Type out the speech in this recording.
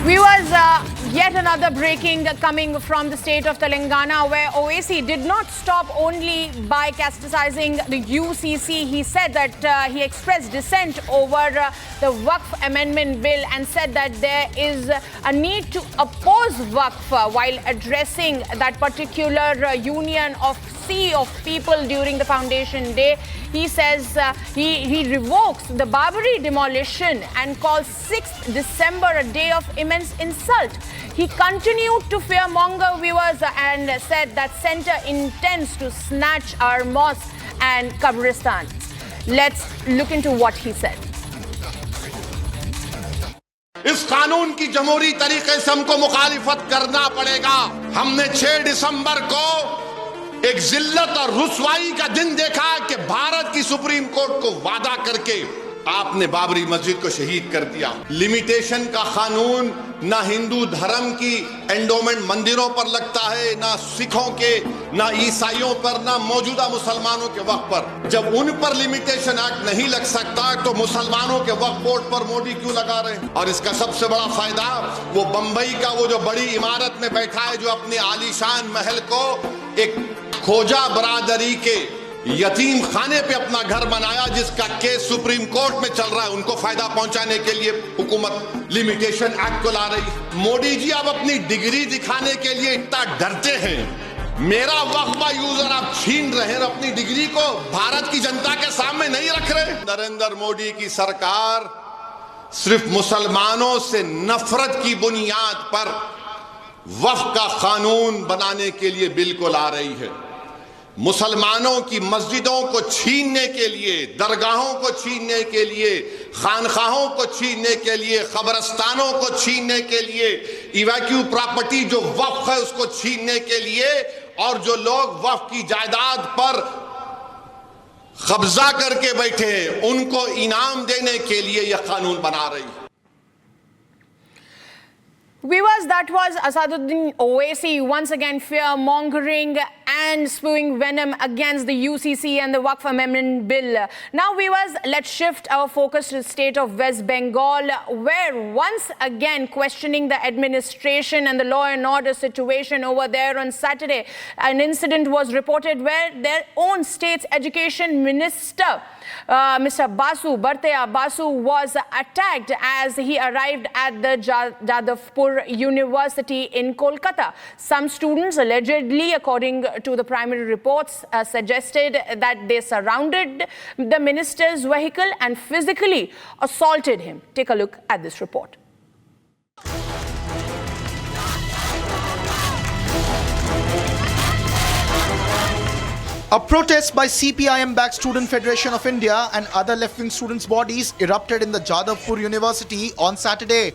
Viewers, yet another breaking coming from the state of Telangana, where Owaisi did not stop only by castigizing the UCC. He said that he expressed dissent over the Waqf Amendment Bill and said that there is a need to oppose Waqf while addressing that particular union of sea of people during the Foundation Day. He says he revokes the Babri demolition and calls 6th December a day of immense insult. He continued to fearmonger viewers and said that centre intends to snatch our mosques and Qabristans. Let's look into what he said. इस कानून की जमहूरी तरीके से हमको मुखालिफत करना पड़ेगा। हमने 6 दिसंबर को एक जिल्लत और रुसवाई का दिन देखा कि भारत की सुप्रीम कोर्ट को वादा करके आपने बाबरी मस्जिद को शहीद कर दिया। लिमिटेशन का कानून ना हिंदू धर्म की एंडोमेंट मंदिरों पर लगता है, ना सिखों के, ना ईसाइयों पर, ना मौजूदा मुसलमानों के वक्त पर। जब उन पर लिमिटेशन एक्ट नहीं लग सकता तो मुसलमानों के वक्फ बोर्ड पर मोदी क्यों लगा रहे हैं? और इसका सबसे बड़ा फायदा वो बंबई का वो जो बड़ी इमारत में बैठा है, जो अपने आलीशान महल को एक खोजा बरादरी के यतीम खाने पे अपना घर बनाया, जिसका केस सुप्रीम कोर्ट में चल रहा है, उनको फायदा पहुंचाने के लिए हुकूमत लिमिटेशन एक्ट को ला रही। मोदी जी आप अपनी डिग्री दिखाने के लिए इतना डरते हैं, मेरा वक्फा यूजर आप छीन रहे हैं, अपनी डिग्री को भारत की जनता के सामने नहीं रख रहे। नरेंद्र मोदी की सरकार सिर्फ मुसलमानों से नफरत की बुनियाद पर वक्फ का कानून बनाने के लिए बिल को ला रही है। मुसलमानों की मस्जिदों को छीनने के लिए, दरगाहों को छीनने के लिए, खानखाहों को छीनने के लिए, कब्रस्तानों को छीनने के लिए, इवैक्यू प्रॉपर्टी जो वक्फ है उसको छीनने के लिए, और जो लोग वक्फ की जायदाद पर कब्जा करके बैठे हैं उनको इनाम देने के लिए यह कानून बना रही है। Viewers, that was Asaduddin Owaisi once again fear-mongering and spewing venom against the UCC and the Waqf Amendment Bill. Now, viewers, let's shift our focus to the state of West Bengal, where once again questioning the administration and the law and order situation over there on Saturday, an incident was reported where their own state's education minister, Mr. Basu Bhartiya Basu, was attacked as he arrived at the Jadavpur University in Kolkata. Some students allegedly, according to the primary reports, suggested that they surrounded the minister's vehicle and physically assaulted him. Take a look at this report. A protest by CPIM-backed Student Federation of India and other left-wing students' bodies erupted in the Jadavpur University on Saturday.